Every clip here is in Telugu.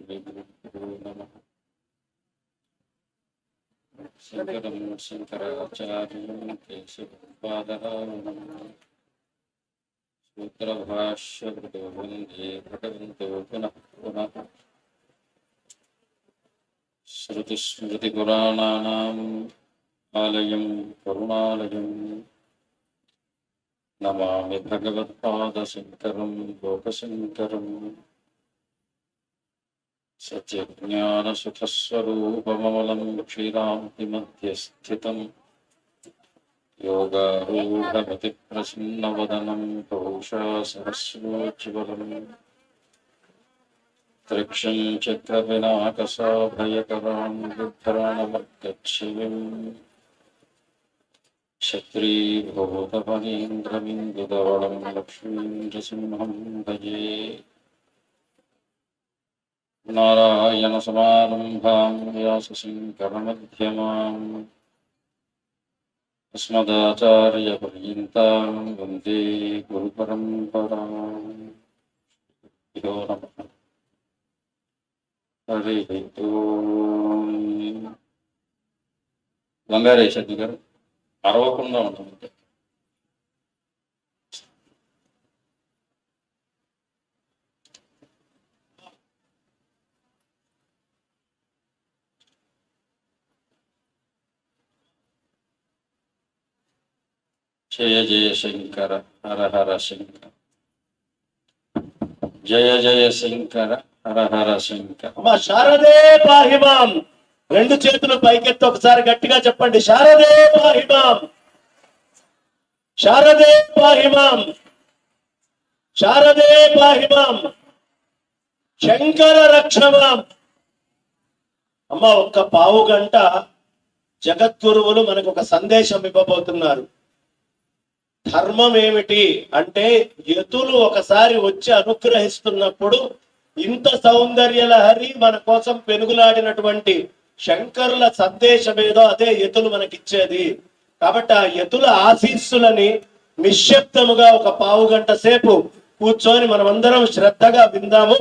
श्रीगुरुभ्यो नमः। शंकरं शंकराचार्यं केशवपादरायणं सूत्रभाष्यकृतो वन्दे भगवन्तो पुनः पुनः। श्रुतिस्मृतिपुराणानाम् आलयं करुणालयं नमामि भगवत्पादशङ्करं लोकशङ्करम्। सत्यज्ञानसुखस्वरूपममलं क्षीरान्तिमध्ये योगारूढमतिप्रसन्नवदनं पौषासहस्रोज्ज्वलम् त्रिक्षं चक्रविनाकसाभयकरान् बिभ्राणमर्गच्छिविम् क्षत्रीभूतफणीन्द्रमिन्दुदवलं लक्ष्मीं नृसिंहं भजे। नारायणसमारम्भां व्यासशङ्करमध्यमाम् अस्मदाचार्यपर्यन्तां वन्दे गुरुपरम्पराम्। यो नमः। हरिः ओम्। బంగారేశ్వరి గారు అరవకుండా ఉంటుంది. జయ జయ శంకర హర హర శంకర, జయ జయ శంకర హర హర శంకర. అమ్మా శారదే పాహిమాం. రెండు చేతులు పైకెత్తి ఒకసారి గట్టిగా చెప్పండి. శారదే పాహిమాం, శారదే పాహిమాం, శారదే పాహిమాం, శంకర రక్షమాం. అమ్మ ఒక్క పావు గంట జగద్గురువులు మనకు ఒక సందేశం ఇవ్వబోతున్నారు. ధర్మం ఏమిటి అంటే, యతులు ఒకసారి వచ్చి అనుగ్రహిస్తున్నప్పుడు ఇంత సౌందర్య లహరి మన కోసం పెనుగులాడినటువంటి శంకరుల సందేశం ఏదో అదే యతులు మనకిచ్చేది. కాబట్టి ఆ యతుల ఆశీస్సులని నిశ్శబ్దముగా ఒక పావు గంట సేపు కూర్చొని మనమందరం శ్రద్ధగా విందాము.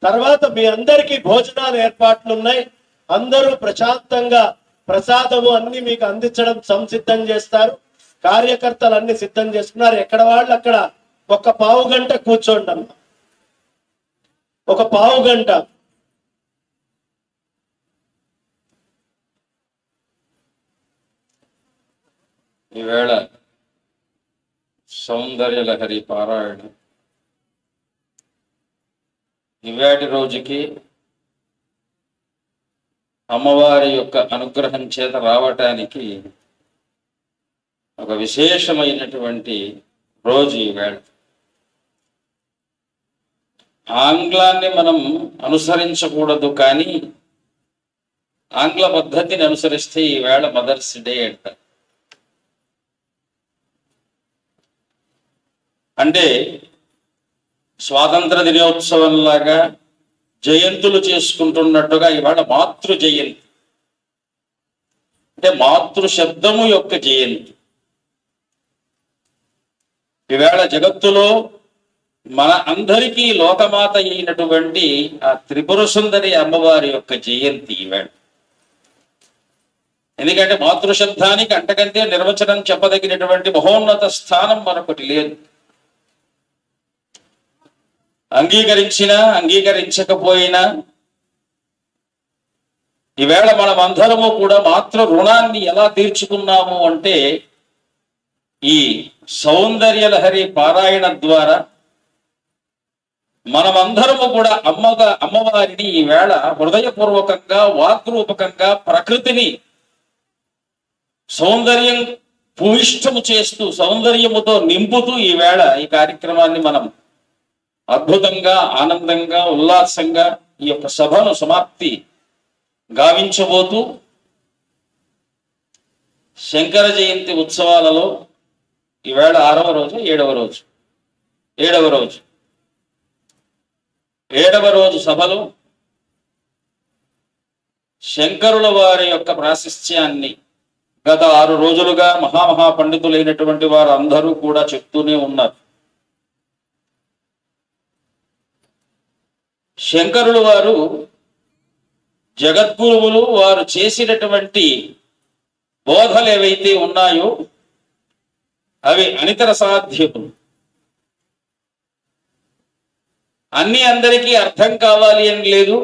తర్వాత మీ అందరికీ భోజనాలు ఏర్పాట్లున్నాయి. అందరూ ప్రశాంతంగా ప్రసాదము అన్ని మీకు అందించడం సంసిద్ధం చేస్తారు. కార్యకర్తలు అన్ని సిద్ధం చేస్తున్నారు. ఎక్కడ వాళ్ళు అక్కడ ఒక పావు గంట కూర్చోండి అమ్మ, ఒక పావు గంట. ఈవేళ సౌందర్య లహరి పారాయణ. ఇవాటి రోజుకి అమ్మవారి యొక్క అనుగ్రహం చేత రావటానికి ఒక విశేషమైనటువంటి రోజు ఈవేళ. ఆంగ్లాన్ని మనం అనుసరించకూడదు, కానీ ఆంగ్ల పద్ధతిని అనుసరిస్తే ఈవేళ మదర్స్ డే అంటారు. అంటే స్వాతంత్ర దినోత్సవంలాగా జయంతులు చేసుకుంటున్నట్టుగా ఇవాళ మాతృ జయంతి, అంటే మాతృ శబ్దము యొక్క జయంతి. ఈవేళ జగత్తులో మన అందరికీ లోకమాత అయినటువంటి ఆ త్రిపుర సుందరి అమ్మవారి యొక్క జయంతి ఈవేళ. ఎందుకంటే మాతృశబ్దానికి అంతకంటే నిర్వచనం చెప్పదగినటువంటి మహోన్నత స్థానం మరొకటి లేదు. అంగీకరించినా అంగీకరించకపోయినా ఈవేళ మనం అందరము కూడా మాతృ రుణాన్ని ఎలా తీర్చుకున్నాము అంటే, ఈ సౌందర్య లహరి పారాయణ ద్వారా మనమందరము కూడా అమ్మవారిని ఈవేళ హృదయపూర్వకంగా వాగ్రూపకంగా ప్రకృతిని సౌందర్యం భూయిష్టము చేస్తూ సౌందర్యముతో నింపుతూ ఈవేళ ఈ కార్యక్రమాన్ని మనం అద్భుతంగా ఆనందంగా ఉల్లాసంగా ఈ యొక్క సభను సమాప్తి గావించబోతూ శంకర జయంతి ఉత్సవాలలో ఈవేళ 6వ రోజు 7వ రోజు 7వ రోజు సభలో శంకరుల వారి యొక్క ప్రాశస్త్యాన్ని గత 6 రోజులుగా మహామహా పండితులైనటువంటి వారు అందరూ కూడా చెప్తూనే ఉన్నారు. శంకరుల వారు జగద్గురువులు వారు చేసినటువంటి బోధలు ఏవైతే ఉన్నాయో అవి అనితర సాధ్యములు. అన్ని అందరికీ అర్థం కావాలి అని లేదు,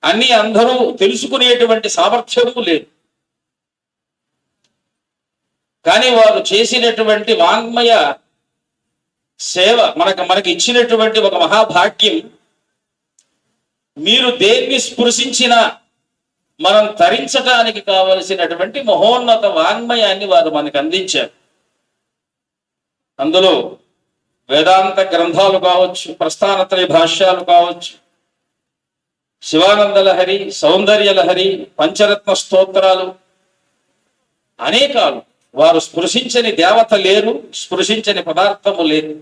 అన్ని అందరూ తెలుసుకునేటువంటి సామర్థ్యము లేదు. కానీ వారు చేసినటువంటి వాంగ్మయ సేవ మనకి ఇచ్చినటువంటి ఒక మహాభాగ్యం. మీరు దేన్ని స్పృశించినా మనం తరించటానికి కావలసినటువంటి మహోన్నత వాంగ్మయాన్ని వారు మనకు అందించారు. అందులో వేదాంత గ్రంథాలు కావచ్చు, ప్రస్థానత్రయ భాష్యాలు కావచ్చు, శివానంద లహరి, సౌందర్య లహరి, పంచరత్న స్తోత్రాలు అనేకాలు. వారు స్పృశించని దేవత లేరు, స్పృశించని పదార్థము లేదు.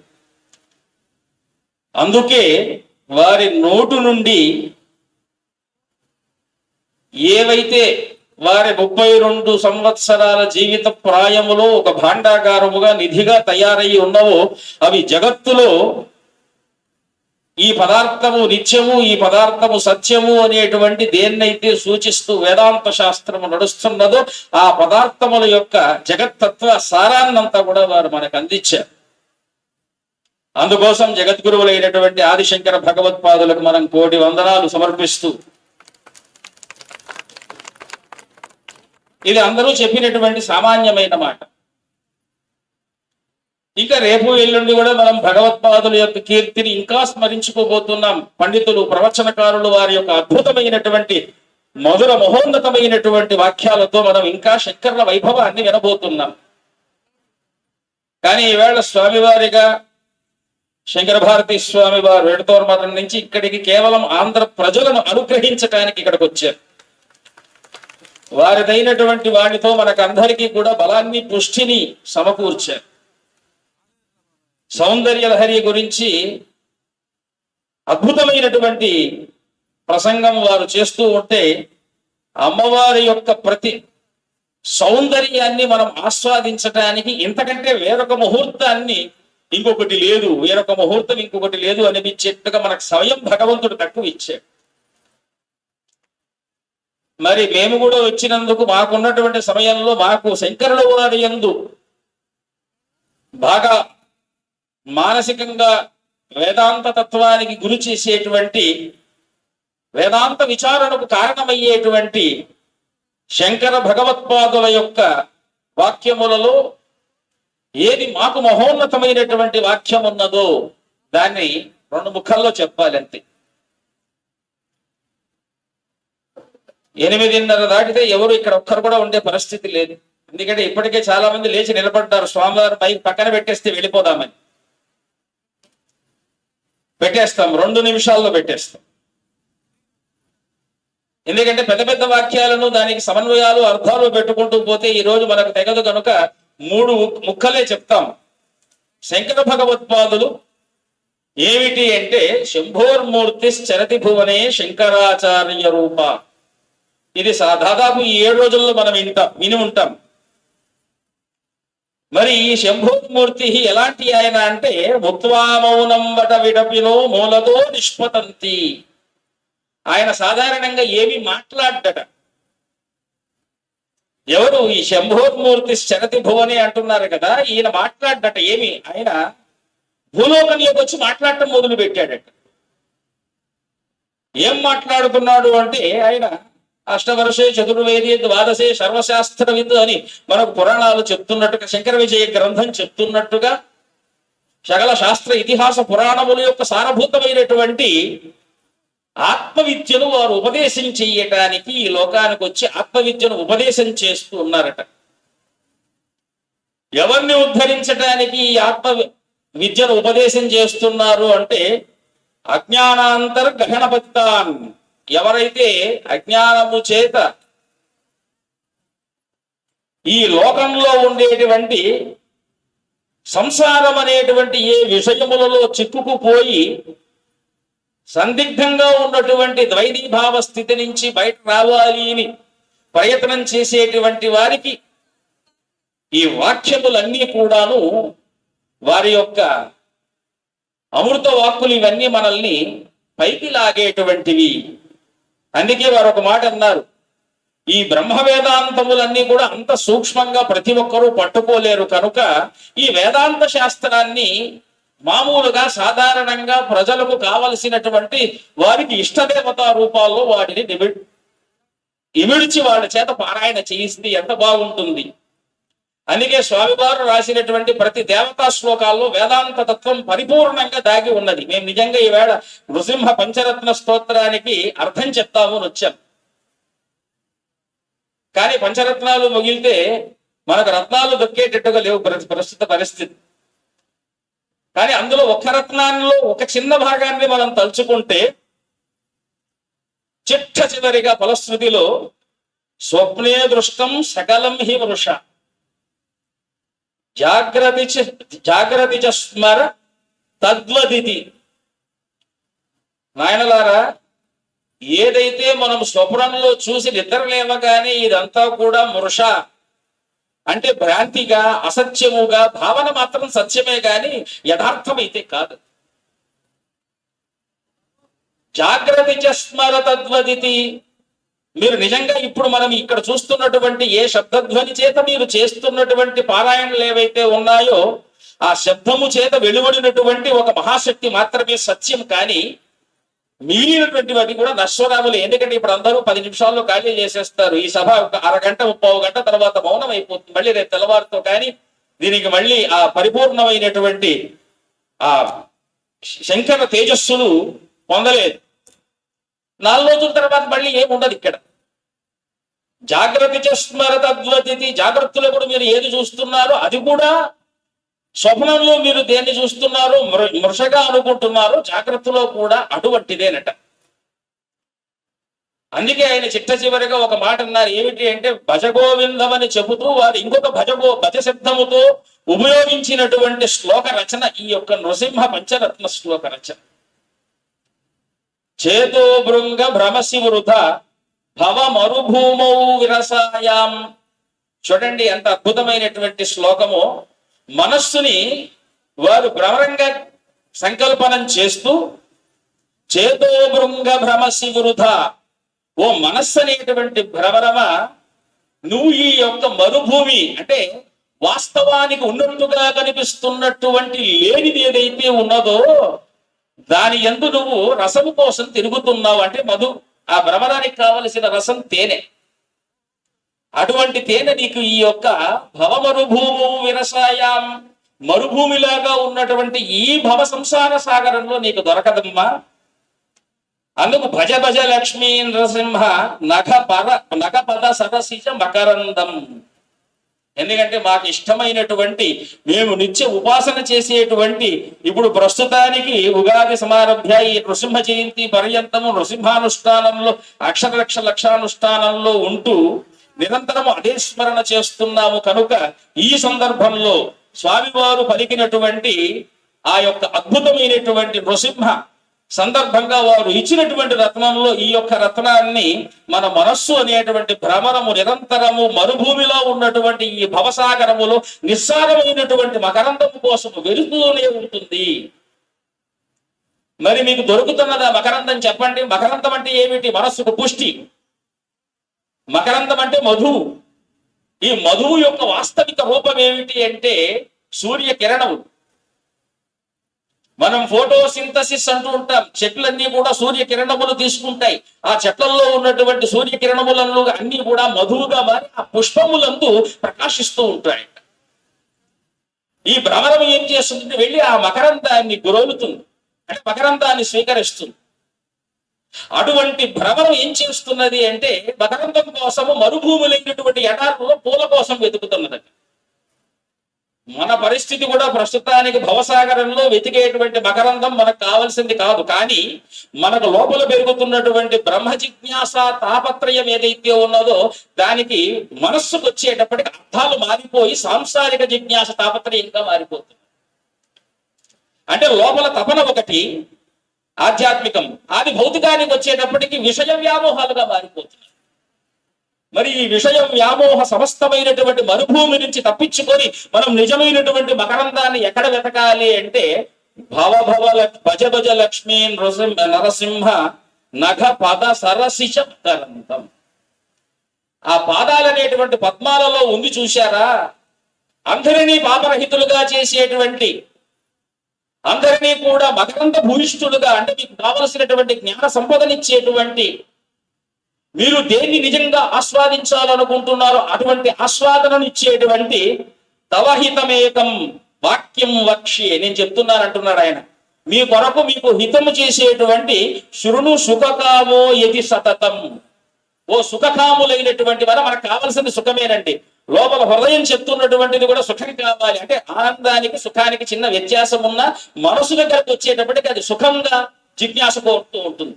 అందుకే వారి నోటు నుండి ఏవైతే వారి 32 సంవత్సరాల జీవిత ప్రాయములో ఒక భాండాగారముగా నిధిగా తయారయ్యి ఉన్నవో అవి జగత్తులో ఈ పదార్థము నిత్యము, ఈ పదార్థము సత్యము అనేటువంటి దేన్నైతే సూచిస్తూ వేదాంత శాస్త్రము నడుస్తున్నదో ఆ పదార్థముల యొక్క జగత్తత్వ సారాన్నంతా కూడా వారు మనకు అందించారు. అందుకోసం జగద్గురువులైనటువంటి ఆదిశంకర భగవత్పాదులకు మనం కోటి వందనాలు సమర్పిస్తూ, ఇది అందరూ చెప్పినటువంటి సామాన్యమైన మాట. ఇంకా రేపు ఎల్లుండి కూడా మనం భగవత్పాదుల యొక్క కీర్తిని ఇంకా స్మరించుకోబోతున్నాం. పండితులు, ప్రవచనకారులు వారి యొక్క అద్భుతమైనటువంటి మధుర మహోన్నతమైనటువంటి వాక్యాలతో మనం ఇంకా శంకరుల వైభవాన్ని వినబోతున్నాం. కానీ ఈవేళ స్వామివారిగా శంకర భారతీ స్వామి వారు వేడుతోర్మఠం నుంచి ఇక్కడికి కేవలం ఆంధ్ర ప్రజలను అనుగ్రహించటానికి ఇక్కడికి వచ్చారు. వారిదైనటువంటి వాడితో మనకందరికీ కూడా బలాన్ని, పుష్టిని సమకూర్చారు. సౌందర్య లహరి గురించి అద్భుతమైనటువంటి ప్రసంగం వారు చేస్తూ ఉంటే అమ్మవారి యొక్క ప్రతి సౌందర్యాన్ని మనం ఆస్వాదించటానికి ఇంతకంటే వేరొక ముహూర్తాన్ని ఇంకొకటి లేదు, వేరొక ముహూర్తం ఇంకొకటి లేదు అనిపించేట్టుగా మనకు స్వయం భగవంతుడు తక్కువ ఇచ్చాడు. మరి మేము కూడా వచ్చినందుకు మాకున్నటువంటి సమయంలో మాకు శంకరుల వారి యందు బాగా మానసికంగా వేదాంత తత్వానికి గురి చేసేటువంటి, వేదాంత విచారణకు కారణమయ్యేటువంటి శంకర భగవత్పాదుల యొక్క వాక్యములలో ఏది మాకు మహోన్నతమైనటువంటి వాక్యం ఉన్నదో దాన్ని 2 ముఖాల్లో చెప్పాలి అంతే. 8:30 దాటితే ఎవరు ఇక్కడ ఒక్కరు కూడా ఉండే పరిస్థితి లేదు. ఎందుకంటే ఇప్పటికే చాలా మంది లేచి నిలబడ్డారు. స్వామివారి మైక్ పక్కన పెట్టేస్తే వెళ్ళిపోదామని. పెట్టేస్తాం, 2 నిమిషాల్లో పెట్టేస్తాం. ఎందుకంటే పెద్ద పెద్ద వాక్యాలను దానికి సమన్వయాలు, అర్థాలు పెట్టుకుంటూ పోతే ఈ రోజు మనకు తెగదు కనుక 3 ముక్కలే చెప్తాం. శంకర భగవత్పాదులు ఏమిటి అంటే శంభోర్మూర్తి చరతి భువనే శంకరాచార్య రూప. ఇది దాదాపు ఈ 7 రోజుల్లో మనం విని ఉంటాం. మరి ఈ శంభోర్మూర్తి ఎలాంటి ఆయన అంటే ముక్త్వామౌనం వట విడపినో మూలతో నిష్పతంతి. ఆయన సాధారణంగా ఏమి మాట్లాడ్డట. ఎవరు ఈ శంభోర్మూర్తి చరతి భువనే అంటున్నారు కదా, ఈయన మాట్లాడ్డట. ఏమి ఆయన భూలోకంలోకి వచ్చి మాట్లాడటం మొదలు పెట్టాడట. ఏం మాట్లాడుతున్నాడు అంటే ఆయన అష్టవర్షే చతుర్వేది ద్వాదశే సర్వశాస్త్రవిద్ అని మనకు పురాణాలు చెప్తున్నట్టుగా, శంకర విజయ గ్రంథం చెప్తున్నట్టుగా సకల శాస్త్ర ఇతిహాస పురాణముల యొక్క సారభూతమైనటువంటి ఆత్మవిద్యను వారు ఉపదేశం చెయ్యటానికి ఈ లోకానికి వచ్చి ఆత్మవిద్యను ఉపదేశం చేస్తూ ఉన్నారట. ఎవరిని ఉద్ధరించటానికి ఈ ఆత్మ విద్యను ఉపదేశం చేస్తున్నారు అంటే అజ్ఞానాంతర్గహణపతితాన్. ఎవరైతే అజ్ఞానము చేత ఈ లోకంలో ఉండేటువంటి సంసారం అనేటువంటి ఏ విషయములలో చిక్కుకుపోయి సందిగ్ధంగా ఉన్నటువంటి ద్వైతీభావ స్థితి నుంచి బయట రావాలి అని ప్రయత్నం చేసేటువంటి వారికి ఈ వాక్యములన్నీ కూడాను వారి యొక్క అమృత వాక్కులు ఇవన్నీ మనల్ని పైకి లాగేటువంటివి. అందుకే వారు ఒక మాట అన్నారు, ఈ బ్రహ్మ వేదాంతములన్నీ కూడా అంత సూక్ష్మంగా ప్రతి ఒక్కరూ పట్టుకోలేరు కనుక ఈ వేదాంత శాస్త్రాన్ని మామూలుగా సాధారణంగా ప్రజలకు కావలసినటువంటి వారికి ఇష్టదేవతా రూపాల్లో వాటిని ఇమిడ్చి వాళ్ళ చేత పారాయణ చేయిస్తే ఎంత బాగుంటుంది. అందుకే స్వామివారు రాసినటువంటి ప్రతి దేవతా శ్లోకాల్లో వేదాంత తత్వం పరిపూర్ణంగా దాగి ఉన్నది. మేము నిజంగా ఈవేళ నృసింహ పంచరత్న స్తోత్రానికి అర్థం చెప్తాము అని వచ్చాం. కానీ పంచరత్నాలు మిగిలితే మనకు రత్నాలు దొక్కేటట్టుగా లేవు ప్రస్తుత పరిస్థితి. కానీ అందులో ఒక రత్నాల్లో ఒక చిన్న భాగాన్ని మనం తలుచుకుంటే చిట్ట చివరిగా ఫలశ్రుతిలో స్వప్నే దృష్టం సకలం హి వృష జాగ్రత్త చ స్మర తద్వదితి. నాయనలారా, ఏదైతే మనం స్వప్నంలో చూసి నిద్రలేవగానే ఇదంతా కూడా మృష అంటే భ్రాంతిగా అసత్యముగా భావన మాత్రం సత్యమే గాని యథార్థమైతే కాదు. జాగ్రత్త స్మర తద్వదితి. మీరు నిజంగా ఇప్పుడు మనం ఇక్కడ చూస్తున్నటువంటి ఏ శబ్దధ్వని చేత మీరు చేస్తున్నటువంటి పారాయణలు ఏవైతే ఉన్నాయో ఆ శబ్దము చేత వెలువడినటువంటి ఒక మహాశక్తి మాత్రమే సత్యం. కానీ మిగిలినటువంటివన్నీ కూడా నశ్వరాములు. ఎందుకంటే ఇప్పుడు అందరూ 10 నిమిషాల్లో ఖాళీ చేసేస్తారు. ఈ సభ ఒక అరగంట 30 గంట తర్వాత మౌనం అయిపోతుంది. మళ్ళీ రేపు తెల్లవారితో కానీ దీనికి మళ్ళీ ఆ పరిపూర్ణమైనటువంటి ఆ శంకర తేజస్సులు పొందలేదు. 4 రోజుల తర్వాత మళ్ళీ ఏముండదు ఇక్కడ. జాగ్రత్త స్మర తద్వతిథి. జాగ్రత్తలో కూడా మీరు ఏది చూస్తున్నారో అది కూడా స్వప్నంలో మీరు దేన్ని చూస్తున్నారో మృషగా అనుకుంటున్నారో జాగ్రత్తలో కూడా అటువంటిదేనట. అందుకే ఆయన చిట్ట చివరిగా ఒక మాట అన్నారు. ఏమిటి అంటే భజగోవిందమని చెబుతూ వారు ఇంకొక భజ శబ్దముతో ఉపయోగించినటువంటి శ్లోక రచన ఈ యొక్క నృసింహ పంచరత్న శ్లోక రచన. చేతో భృంగ భ్రమసి వృధ భవ మరుభూమౌ విరసాయాం. చూడండి ఎంత అద్భుతమైనటువంటి శ్లోకము. మనస్సుని వారు భ్రమరంగా సంకల్పనం చేస్తూ చేతో భృంగ భ్రమసి వృధ, ఓ మనస్సు అనేటువంటి భ్రమరమా, నువ్వు ఈ యొక్క మరుభూమి అంటే వాస్తవానికి ఉన్నట్టుగా కనిపిస్తున్నటువంటి లేనిది ఏదైతే ఉన్నదో దాని యందు నువ్వు రసము కోసం తిరుగుతున్నావు. అంటే మధు, ఆ భ్రమరానికి కావలసిన రసం తేనె. అటువంటి తేనె నీకు ఈ యొక్క భవ మరుభూము విరసాయాం, మరుభూమిలాగా ఉన్నటువంటి ఈ భవ సంసార సాగరంలో నీకు దొరకదమ్మా. అందుకు భజ భజ లక్ష్మీ నరసింహ నఖ పద సరసిజ మకరందం. ఎందుకంటే మాకు ఇష్టమైనటువంటి మేము నిత్య ఉపాసన చేసేటువంటి ఇప్పుడు ప్రస్తుతానికి ఉగాది సమారభ్య ఈ నృసింహ జయంతి పర్యంతము నృసింహానుష్ఠానంలో లక్షానుష్ఠానంలో ఉంటూ నిరంతరము అదే స్మరణ చేస్తున్నాము. కనుక ఈ సందర్భంలో స్వామివారు పలికినటువంటి ఆ యొక్క అద్భుతమైనటువంటి నృసింహ సందర్భంగా వారు ఇచ్చినటువంటి రత్నంలో ఈ యొక్క రత్నాన్ని మన మనస్సు అనేటువంటి భ్రమరము నిరంతరము మరుభూమిలో ఉన్నటువంటి ఈ భవసాగరములో నిస్సారమైనటువంటి మకరందము కోసం వెళుతూనే ఉంటుంది. మరి మీకు దొరుకుతున్నదా మకరందం? చెప్పండి. మకరందం అంటే ఏమిటి? మనస్సుకు పుష్టి. మకరందం అంటే మధువు. ఈ మధువు యొక్క వాస్తవిక రూపం ఏమిటి అంటే సూర్యకిరణములు. మనం ఫోటోసింథసిస్ అంటూ ఉంటాం. చెట్లన్నీ కూడా సూర్యకిరణములు తీసుకుంటాయి. ఆ చెట్లలో ఉన్నటువంటి సూర్యకిరణములను అన్ని కూడా మధువుగా మారి ఆ పుష్పములందు ప్రకాశిస్తూ ఉంటాయి. ఈ భ్రమరం ఏం చేస్తుందంటే వెళ్ళి ఆ మకరందాన్ని గురవుతుంది, అంటే మకరందాన్ని స్వీకరిస్తుంది. అటువంటి భ్రమరం ఏం చేస్తున్నది అంటే మకరందం కోసము మరుభూములైనటువంటి ఎడారులో పూల కోసం వెతుకుతున్నది. మన పరిస్థితి కూడా ప్రస్తుతానికి భవసాగరంలో వెతికేటువంటి మకరందం మనకు కావాల్సింది కాదు. కానీ మనకు లోపల పెరుగుతున్నటువంటి బ్రహ్మ జిజ్ఞాస తాపత్రయం ఏదైతే ఉన్నదో దానికి మనస్సుకు వచ్చేటప్పటికి అర్థాలు మారిపోయి సాంసారిక జిజ్ఞాస తాపత్రయంగా మారిపోతుంది. అంటే లోపల తపన ఒకటి ఆధ్యాత్మికం, అది భౌతికానికి వచ్చేటప్పటికి విషయ వ్యామోహాలుగా మారిపోతుంది. మరి ఈ విషయ వ్యామోహ సమస్తమైనటువంటి మరుభూమి నుంచి తప్పించుకొని మనం నిజమైనటువంటి మకరందాన్ని ఎక్కడ వెతకాలి అంటే భవ భజ భజ లక్ష్మీ నరసింహ నఖ పద సరసిష కరంతం. ఆ పాదాలనేటువంటి పద్మాలలో ఉంది చూశారా, అందరినీ పాపరహితులుగా చేసేటువంటి, అందరినీ కూడా మకరంద భూయిష్ఠులుగా, అంటే మీకు కావలసినటువంటి జ్ఞాన సంపదనిచ్చేటువంటి, మీరు దేన్ని నిజంగా ఆస్వాదించాలనుకుంటున్నారో అటువంటి ఆస్వాదనను ఇచ్చేటువంటి తవహితమేకం వాక్యం వక్ష్యే, నేను చెప్తున్నాను అంటున్నాడు ఆయన. మీ కొరకు మీకు హితము చేసేటువంటి శృణు సుఖకామో యది సతతం. ఓ సుఖకాములైనటువంటి వారు, మనకు కావలసింది సుఖమేనండి. లోపల హృదయం చెప్తున్నటువంటిది కూడా సుఖం కావాలి. అంటే ఆనందానికి సుఖానికి చిన్న వ్యత్యాసం ఉన్నా మనసు దగ్గరకు వచ్చేటప్పటికి అది సుఖంగా జిజ్ఞాస కోరుతూ ఉంటుంది.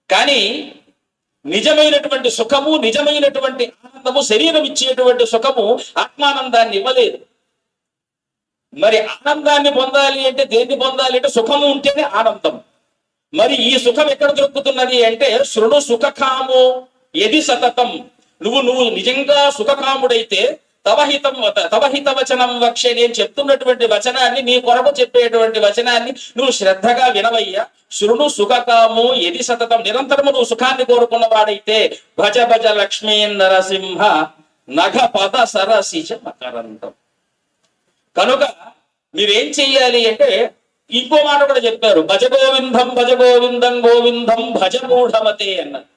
కానీ నిజమైనటువంటి సుఖము, నిజమైనటువంటి ఆనందము, శరీరం ఇచ్చేటువంటి సుఖము ఆత్మానందాన్ని ఇవ్వలేదు. మరి ఆనందాన్ని పొందాలి అంటే దేన్ని పొందాలి అంటే సుఖము ఉంటేనే ఆనందం. మరి ఈ సుఖం ఎక్కడ దొరుకుతున్నది అంటే శృణు సుఖకాము యది సతతం. నువ్వు నిజంగా సుఖకాముడైతే తవహిత వచనం వక్షే, నేను చెప్తున్నటువంటి వచనాన్ని, నీ కొరకు చెప్పేటువంటి వచనాన్ని నువ్వు శ్రద్ధగా వినవయ్యా. శృణు సుఖకాము యది సతతం, నిరంతరము నువ్వు సుఖాన్ని కోరుకున్నవాడైతే భజ భజ లక్ష్మీ నరసింహ నఘ పద సరసిజ మకరంతం. కనుక మీరేం చెయ్యాలి అంటే ఇంకో మాట కూడా చెప్పారు, భజ గోవిందం భజ గోవిందం గోవిందం భజ మూఢమతే అన్నారు.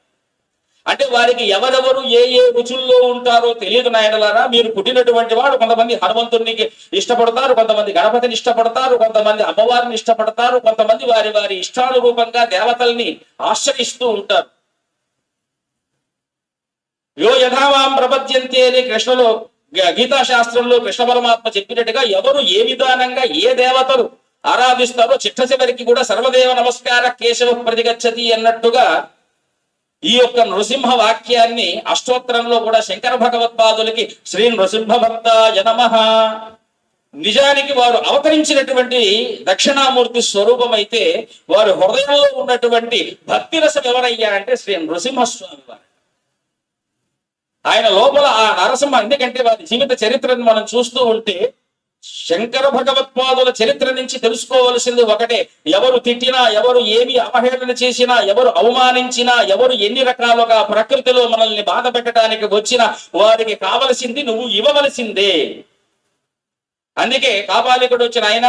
అంటే వారికి ఎవరెవరు ఏ ఏ రుచుల్లో ఉంటారో తెలియదు నాయనలారా. మీరు పుట్టినటువంటి వాడు కొంతమంది హనుమంతునికి ఇష్టపడతారు, కొంతమంది గణపతిని ఇష్టపడతారు, కొంతమంది అమ్మవారిని ఇష్టపడతారు, కొంతమంది వారి వారి ఇష్టానురూపంగా దేవతల్ని ఆశ్రయిస్తూ ఉంటారు. యో యథావాం ప్రపద్యంతే అని కృష్ణలో గీతా శాస్త్రంలో కృష్ణ పరమాత్మ చెప్పినట్టుగా ఎవరు ఏ విధానంగా ఏ దేవతలు ఆరాధిస్తారో చిట్ట చివరికి కూడా సర్వదేవ నమస్కార కేశవ ప్రతిగచ్చతి అన్నట్టుగా ఈ యొక్క నృసింహ వాక్యాన్ని అష్టోత్తరంలో కూడా శంకర భగవత్పాదులకి శ్రీ నృసింహ భక్తాయ నమః. నిజానికి వారు అవతరించినటువంటి దక్షిణామూర్తి స్వరూపం అయితే వారు హృదయంలో ఉన్నటువంటి భక్తి రసం ఎవరయ్యా అంటే శ్రీ నృసింహస్వామి వారు. ఆయన లోపల ఆ నరసింహ, ఎందుకంటే వారి జీవిత చరిత్రను మనం చూస్తూ ఉంటే శంకర భగవత్పాదుల చరిత్ర నుంచి తెలుసుకోవలసింది ఒకటే, ఎవరు తిట్టినా, ఎవరు ఏమి అవహేళన చేసినా, ఎవరు అవమానించినా, ఎవరు ఎన్ని రకాలుగా ప్రకృతిలో మనల్ని బాధ పెట్టడానికి వచ్చినా వారికి కావలసింది నువ్వు ఇవ్వవలసిందే. అందుకే కాపాలికుడు వచ్చిన ఆయన,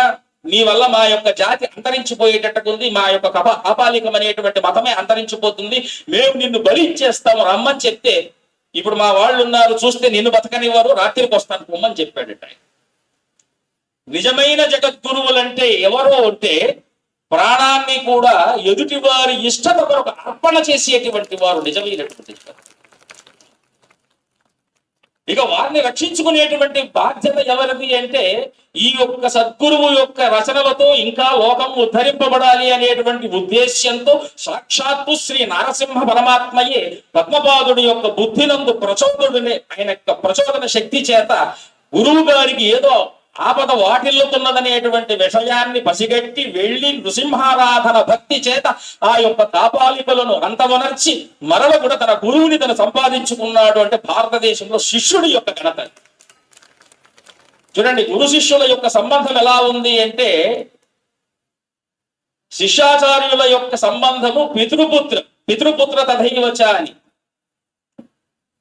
నీ వల్ల మా యొక్క జాతి అంతరించిపోయేటట్టుకుంది, మా యొక్క కాపాలికం అనేటువంటి మతమే అంతరించిపోతుంది, మేము నిన్ను బలి ఇచ్చేస్తాము రమ్మని చెప్తే, ఇప్పుడు మా వాళ్ళు ఉన్నారు చూస్తే నిన్ను బతకనివ్వరు, రాత్రికి వస్తాను పొమ్మని చెప్పాడట. నిజమైన జగద్గురువులంటే ఎవరో అంటే ప్రాణాన్ని కూడా ఎదుటి వారి ఇష్టత కొరకు అర్పణ చేసేటువంటి వారు నిజమైనటువంటి. ఇక వారిని రక్షించుకునేటువంటి బాధ్యత ఎవరిది అంటే ఈ యొక్క సద్గురువు యొక్క రచనలతో ఇంకా లోకం ఉద్ధరింపబడాలి అనేటువంటి ఉద్దేశ్యంతో సాక్షాత్తు శ్రీ నరసింహ పరమాత్మయే పద్మపాదుడి యొక్క బుద్ధినందు ప్రచోదనుడే, ఆయన యొక్క ప్రచోదన శక్తి చేత గురువు గారికి ఏదో ఆపద వాటిల్లుతున్నదనేటువంటి విషయాన్ని పసిగట్టి వెళ్ళి నృసింహారాధన భక్తి చేత ఆ యొక్క కాపాలికలను అంతమనర్చి మరల కూడా తన గురువుని తను సంపాదించుకున్నాడు. అంటే భారతదేశంలో శిష్యుడి యొక్క ఘనత చూడండి. గురు శిష్యుల యొక్క సంబంధం ఎలా ఉంది అంటే శిష్యాచార్యుల యొక్క సంబంధము పితృపుత్ర తథైవచ అని.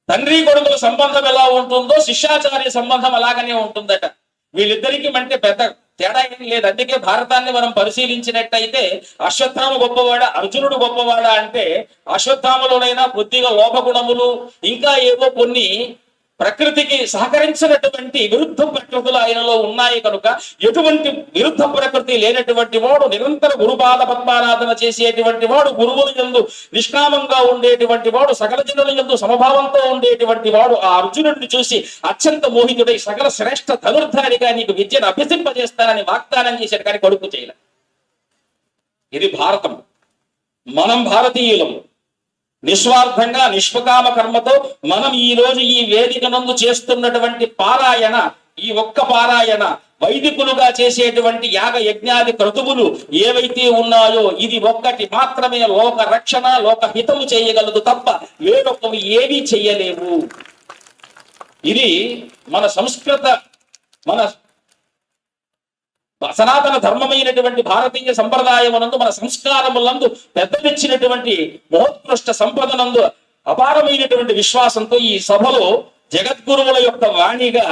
తండ్రి కొడుకుల సంబంధం ఎలా ఉంటుందో శిష్యాచార్య సంబంధం అలాగనే ఉంటుందట. వీళ్ళిద్దరికి అంటే పెద్ద తేడా ఏం లేదు. అందుకే భారతాన్ని మనం పరిశీలించినట్టయితే అశ్వత్థామ గొప్పవాడా అర్జునుడు గొప్పవాడా అంటే అశ్వత్థామలోనైనా కొద్దిగా లోపగుణములు ఇంకా ఏవో కొన్ని ప్రకృతికి సహకరించినటువంటి విరుద్ధ ప్రకృతులు ఆయనలో ఉన్నాయి కనుక ఎటువంటి విరుద్ధ ప్రకృతి లేనటువంటి వాడు, నిరంతర గురుపాద పద్మారాధన చేసేటువంటి వాడు, గురువుల యందు నిష్కామంగా ఉండేటువంటి వాడు, సకల జనుల యందు సమభావంతో ఉండేటువంటి వాడు ఆ అర్జునుడిని చూసి అత్యంత మోహితుడై సకల శ్రేష్ఠ ధనుర్ధారిగా నీకు విద్యను అభ్యసింపజేస్తానని వాగ్దానం చేశాడు, కానీ కొడుకు చేయలే. ఇది భారతం. మనం భారతీయులం. నిస్వార్థంగా నిష్పకామ కర్మతో మనం ఈ రోజు ఈ వేదిక నందు చేస్తున్నటువంటి పారాయణ, ఈ ఒక్క పారాయణ వైదికులుగా చేసేటువంటి యాగ యజ్ఞాది క్రతువులు ఏవైతే ఉన్నాయో ఇది ఒక్కటి మాత్రమే లోక రక్షణ, లోక హితము చేయగలదు తప్ప వేరొకవి ఏవీ చెయ్యలేవు. ఇది మన సంస్కృత, మన సనాతన ధర్మమైనటువంటి భారతీయ సంప్రదాయమునందు మన సంస్కారములందు పెద్దలిచ్చినటువంటి మహోత్కృష్ట సంపదనందు అపారమైనటువంటి విశ్వాసంతో ఈ సభలో జగద్గురువుల యొక్క వాణిగా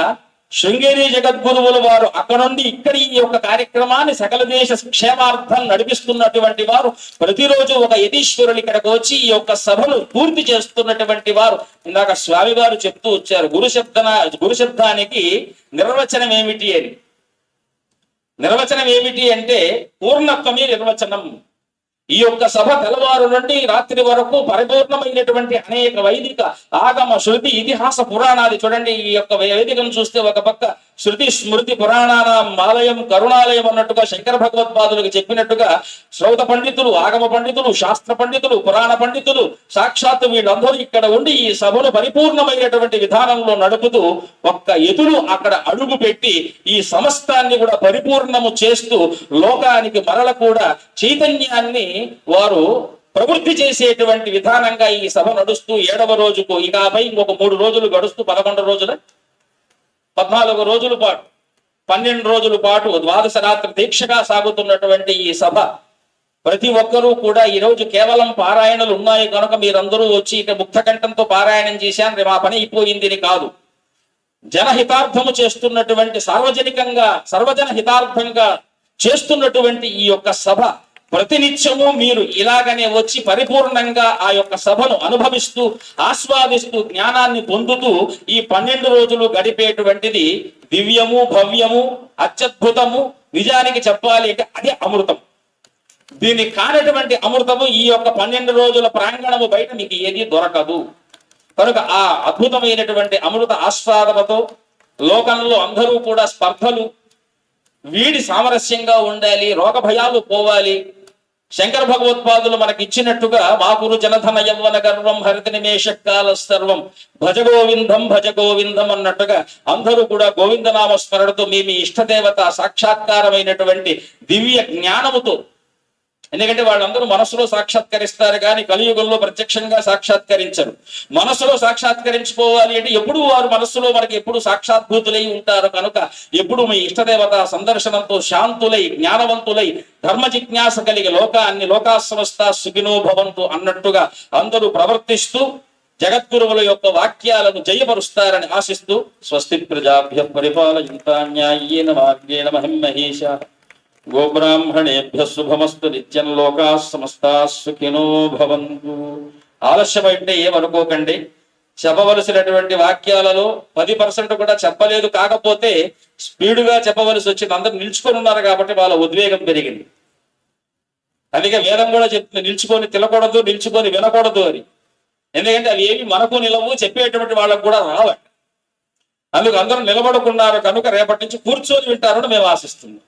శృంగేరి జగద్గురువుల వారు అక్కడ నుండి ఇక్కడి ఈ యొక్క కార్యక్రమాన్ని సకల దేశ క్షేమార్థం నడిపిస్తున్నటువంటి వారు ప్రతిరోజు ఒక యతీశ్వరులు ఇక్కడికి వచ్చి ఈ యొక్క సభను పూర్తి చేస్తున్నటువంటి వారు. ఇందాక స్వామి వారు చెప్తూ వచ్చారు గురుశబ్దానికి నిర్వచనం ఏమిటి అని. నిర్వచనం ఏమిటి అంటే పూర్ణత్వమే నిర్వచనం. ఈ యొక్క సభ తెల్లవారు నుండి రాత్రి వరకు పరిపూర్ణమైనటువంటి అనేక వైదిక ఆగమ శృతి ఇతిహాస పురాణాలు చూడండి. ఈ యొక్క వేదికను చూస్తే ఒక పక్క శృతి స్మృతి పురాణాల ఆలయం కరుణాలయం అన్నట్టుగా శంకర భగవత్పాదులకు చెప్పినట్టుగా శ్రౌత పండితులు ఆగమ పండితులు శాస్త్ర పండితులు పురాణ పండితులు సాక్షాత్తు వీళ్ళందరూ ఇక్కడ ఉండి ఈ సభను పరిపూర్ణమైనటువంటి విధానంలో నడుపుతూ ఒక్క ఎదురు అక్కడ అడుగు పెట్టి ఈ సమస్తాన్ని కూడా పరిపూర్ణము చేస్తూ లోకానికి మరల కూడా చైతన్యాన్ని వారు ప్రవృత్తి చేసేటువంటి విధానంగా ఈ సభ నడుస్తూ 7వ రోజుకు ఇక ఆపై ఇంకొక 3 రోజులు గడుస్తూ 11 రోజుల 14 రోజుల పాటు 12 రోజుల పాటు ద్వాదశ రాత్రి దీక్షగా సాగుతున్నటువంటి ఈ సభ ప్రతి ఒక్కరూ కూడా ఈ రోజు కేవలం పారాయణలు ఉన్నాయి కనుక మీరందరూ వచ్చి ఇక ముక్తకంఠంతో పారాయణం చేశాను మా పని అయిపోయింది కాదు. జనహితార్థము చేస్తున్నటువంటి సార్వజనికంగా సర్వజన హితార్థంగా చేస్తున్నటువంటి ఈ యొక్క సభ ప్రతినిత్యము మీరు ఇలాగనే వచ్చి పరిపూర్ణంగా ఆ యొక్క సభను అనుభవిస్తూ ఆస్వాదిస్తూ జ్ఞానాన్ని పొందుతూ ఈ 12 రోజులు గడిపేటువంటిది దివ్యము భవ్యము అత్యద్భుతము. నిజానికి చెప్పాలి అంటే అదే అమృతం. దీన్ని కానటువంటి అమృతము ఈ యొక్క 12 రోజుల ప్రాంగణము బయట మీకు ఏది దొరకదు. కనుక ఆ అద్భుతమైనటువంటి అమృత ఆస్వాదనతో లోకంలో అందరూ కూడా స్పర్ధలు వీడి సామరస్యంగా ఉండాలి, రోగ భయాలు పోవాలి. శంకర భగవత్పాదులు మనకి ఇచ్చినట్టుగా మా గురు జనధన యవ్వన గర్వం హరిత నిమేషకాల సర్వం భజ గోవిందం అన్నట్టుగా అందరూ కూడా గోవిందనామ స్మరణతో మీ ఇష్టదేవత సాక్షాత్కారమైనటువంటి దివ్య జ్ఞానముతో, ఎందుకంటే వాళ్ళందరూ మనసులో సాక్షాత్కరిస్తారు కానీ కలియుగంలో ప్రత్యక్షంగా సాక్షాత్కరించరు. మనసులో సాక్షాత్కరించుకోవాలి అంటే ఎప్పుడు వారు మనస్సులో మనకి ఎప్పుడు సాక్షాత్భూతులై ఉంటారు. కనుక ఎప్పుడు మీ ఇష్టదేవత సందర్శనంతో శాంతులై జ్ఞానవంతులై ధర్మ జిజ్ఞాస కలిగి లోకా సమస్త సుఖినో భవంతు అన్నట్టుగా అందరూ ప్రవర్తిస్తూ జగద్గురువుల యొక్క వాక్యాలను జయపరుస్తారని ఆశిస్తూ స్వస్తి ప్రజాభ్య పరిపాలయంతా న్యాయేన మార్గేణ మహిమహేష గోబ్రాహ్మణేభ్య శుభమస్తు నిత్యం లోకా సమస్తా సుఖినో భవంతు. ఆలస్యమైంటే ఏమనుకోకండి. చెప్పవలసినటువంటి వాక్యాలలో 10% కూడా చెప్పలేదు. కాకపోతే స్పీడుగా చెప్పవలసి వచ్చింది. అందరూ నిల్చుకొని ఉన్నారు కాబట్టి వాళ్ళ ఉద్వేగం పెరిగింది. అందుకే వేదం కూడా చెప్తుంది నిల్చుకొని తినకూడదు, నిల్చుకొని వినకూడదు అని. ఎందుకంటే అవి ఏవి మనకు నిలవు, చెప్పేటువంటి వాళ్ళకు కూడా రావాలి. అందుకు అందరూ నిలబడుకున్నారు కనుక రేపటి నుంచి కూర్చొని వింటారని మేము ఆశిస్తున్నాం.